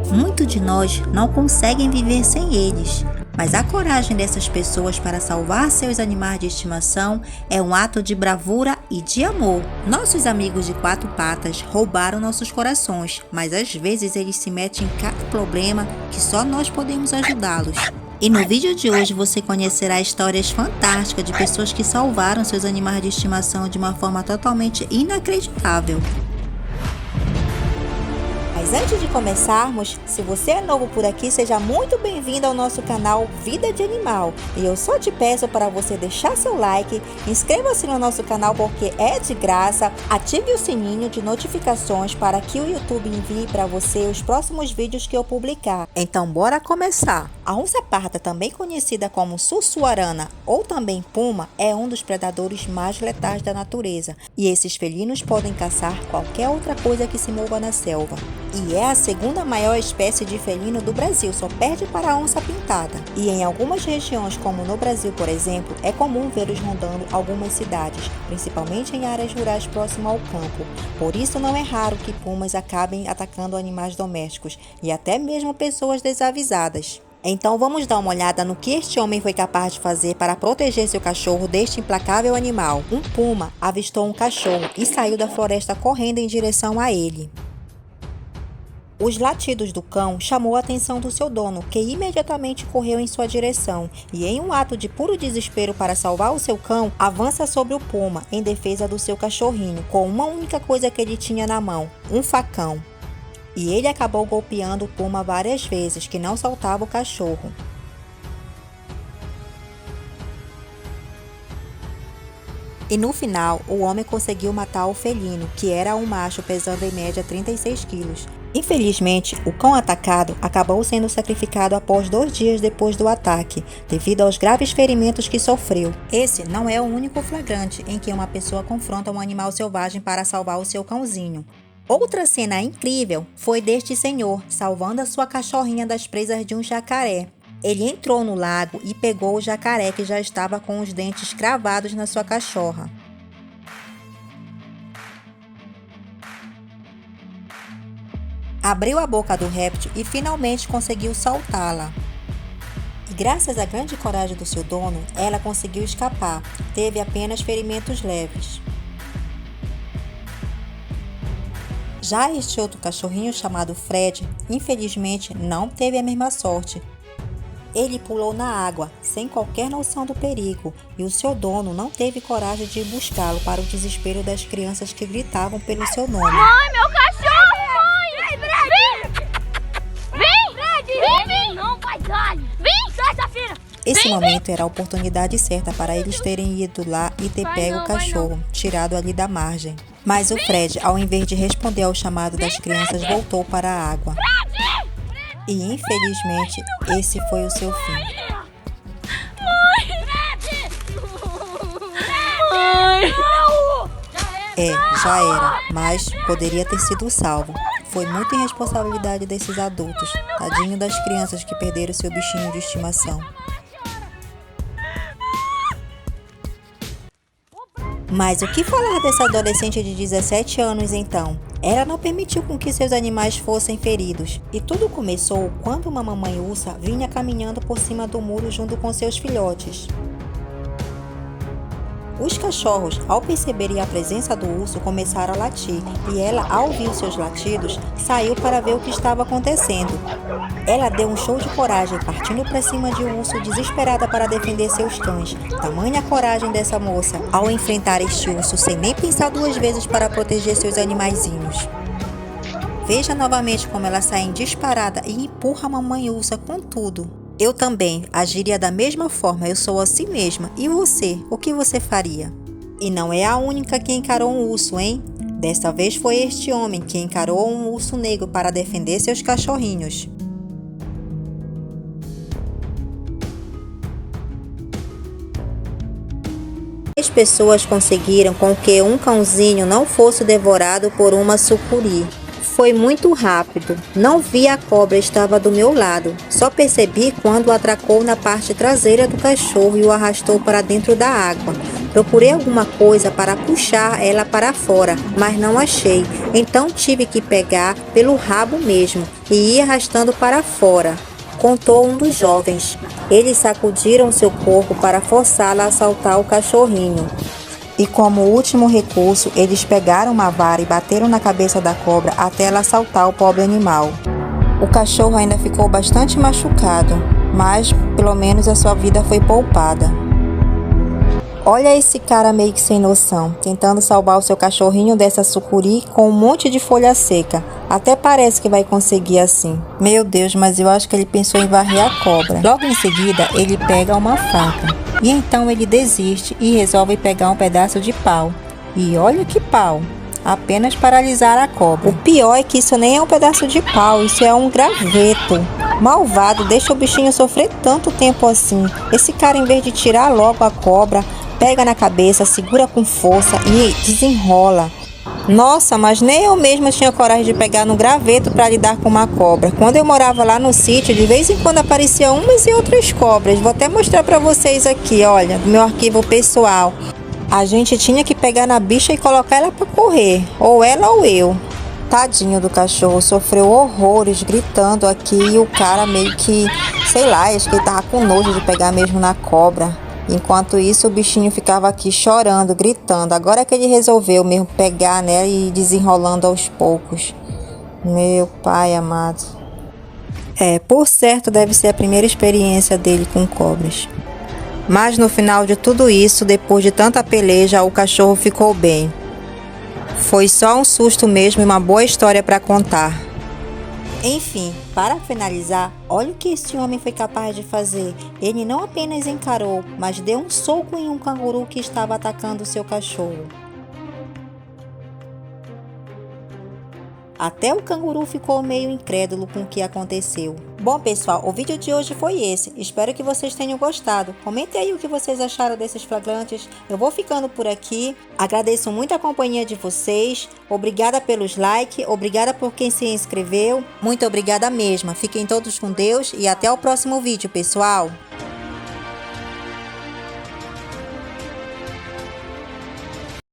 Muitos de nós não conseguem viver sem eles, mas a coragem dessas pessoas para salvar seus animais de estimação é um ato de bravura e de amor. Nossos amigos de quatro patas roubaram nossos corações, mas às vezes eles se metem em cada problema que só nós podemos ajudá-los. E no vídeo de hoje você conhecerá histórias fantásticas de pessoas que salvaram seus animais de estimação de uma forma totalmente inacreditável. Mas antes de começarmos, se você é novo por aqui, seja muito bem-vindo ao nosso canal Vida de Animal. E eu só te peço para você deixar seu like, inscreva-se no nosso canal porque é de graça, ative o sininho de notificações para que o YouTube envie para você os próximos vídeos que eu publicar. Então bora começar! A onça parda, também conhecida como sussuarana ou também puma, é um dos predadores mais letais da natureza. E esses felinos podem caçar qualquer outra coisa que se mova na selva. E é a segunda maior espécie de felino do Brasil, só perde para a onça pintada. E em algumas regiões, como no Brasil, por exemplo, é comum vê-los rondando algumas cidades, principalmente em áreas rurais próximas ao campo. Por isso não é raro que pumas acabem atacando animais domésticos e até mesmo pessoas desavisadas. Então vamos dar uma olhada no que este homem foi capaz de fazer para proteger seu cachorro deste implacável animal. Um puma avistou um cachorro e saiu da floresta correndo em direção a ele. Os latidos do cão chamou a atenção do seu dono, que imediatamente correu em sua direção e, em um ato de puro desespero para salvar o seu cão, avança sobre o puma em defesa do seu cachorrinho, com uma única coisa que ele tinha na mão, um facão. E ele acabou golpeando o puma várias vezes, que não soltava o cachorro. E no final, o homem conseguiu matar o felino, que era um macho pesando em média 36 quilos. Infelizmente, o cão atacado acabou sendo sacrificado após 2 dias depois do ataque, devido aos graves ferimentos que sofreu. Esse não é o único flagrante em que uma pessoa confronta um animal selvagem para salvar o seu cãozinho. Outra cena incrível foi deste senhor salvando a sua cachorrinha das presas de um jacaré. Ele entrou no lago e pegou o jacaré que já estava com os dentes cravados na sua cachorra. Abriu a boca do réptil e finalmente conseguiu soltá-la. E graças à grande coragem do seu dono, ela conseguiu escapar. Teve apenas ferimentos leves. Já este outro cachorrinho chamado Fred, infelizmente não teve a mesma sorte. Ele pulou na água, sem qualquer noção do perigo, e o seu dono não teve coragem de buscá-lo para o desespero das crianças que gritavam pelo seu nome. Mãe, meu cachorro! Mãe! Vem! Fred! Vem! Não, vai dar! Vem! Sai, Safira! Esse momento era a oportunidade certa para eles terem ido lá e ter pego o cachorro, tirado ali da margem. Mas o Fred, ao invés de responder ao chamado das crianças, voltou para a água. E infelizmente, esse foi o seu fim. Mãe! Já era, mas poderia ter sido salvo. Foi muita irresponsabilidade desses adultos. Tadinho das crianças que perderam seu bichinho de estimação. Mas o que falar dessa adolescente de 17 anos então? Ela não permitiu com que seus animais fossem feridos. E tudo começou quando uma mamãe ursa vinha caminhando por cima do muro junto com seus filhotes. Os cachorros, ao perceberem a presença do urso, começaram a latir, e ela, ao ouvir os seus latidos, saiu para ver o que estava acontecendo. Ela deu um show de coragem, partindo para cima de um urso, desesperada para defender seus cães. Tamanha coragem dessa moça, ao enfrentar este urso sem nem pensar 2 vezes para proteger seus animaizinhos. Veja novamente como ela sai em disparada e empurra a mamãe ursa com tudo. Eu também agiria da mesma forma, eu sou assim mesma. E você, o que você faria? E não é a única que encarou um urso, hein? Desta vez foi este homem que encarou um urso negro para defender seus cachorrinhos. As pessoas conseguiram com que um cãozinho não fosse devorado por uma sucuri. Foi muito rápido. Não vi a cobra, estava do meu lado. Só percebi quando o atracou na parte traseira do cachorro e o arrastou para dentro da água. Procurei alguma coisa para puxar ela para fora, mas não achei. Então tive que pegar pelo rabo mesmo e ir arrastando para fora, contou um dos jovens. Eles sacudiram seu corpo para forçá-la a soltar o cachorrinho. E como último recurso, eles pegaram uma vara e bateram na cabeça da cobra até ela saltar o pobre animal. O cachorro ainda ficou bastante machucado, mas pelo menos a sua vida foi poupada. Olha esse cara meio que sem noção, tentando salvar o seu cachorrinho dessa sucuri com um monte de folha seca. Até parece que vai conseguir assim. Meu Deus, mas eu acho que ele pensou em varrer a cobra. Logo em seguida, ele pega uma faca. E então ele desiste e resolve pegar um pedaço de pau. E olha que pau! Apenas para alisar a cobra. O pior é que isso nem é um pedaço de pau, isso é um graveto. Malvado, deixa o bichinho sofrer tanto tempo assim. Esse cara, em vez de tirar logo a cobra, pega na cabeça, segura com força e desenrola. Nossa, mas nem eu mesma tinha coragem de pegar no graveto para lidar com uma cobra. Quando eu morava lá no sítio, de vez em quando apareciam umas e outras cobras. Vou até mostrar para vocês aqui, olha, do meu arquivo pessoal. A gente tinha que pegar na bicha e colocar ela para correr, ou ela ou eu. Tadinho do cachorro, sofreu horrores gritando aqui e o cara meio que, sei lá, acho que ele tava com nojo de pegar mesmo na cobra. Enquanto isso, o bichinho ficava aqui chorando, gritando. Agora que ele resolveu mesmo pegar nela e ir desenrolando aos poucos. Meu pai amado. Por certo deve ser a primeira experiência dele com cobras. Mas no final de tudo isso, depois de tanta peleja, o cachorro ficou bem. Foi só um susto mesmo e uma boa história para contar. Enfim, para finalizar, olha o que esse homem foi capaz de fazer. Ele não apenas encarou, mas deu um soco em um canguru que estava atacando seu cachorro. Até o canguru ficou meio incrédulo com o que aconteceu. Bom, pessoal, o vídeo de hoje foi esse. Espero que vocês tenham gostado. Comentem aí o que vocês acharam desses flagrantes. Eu vou ficando por aqui. Agradeço muito a companhia de vocês. Obrigada pelos likes. Obrigada por quem se inscreveu. Muito obrigada mesmo. Fiquem todos com Deus e até o próximo vídeo, pessoal.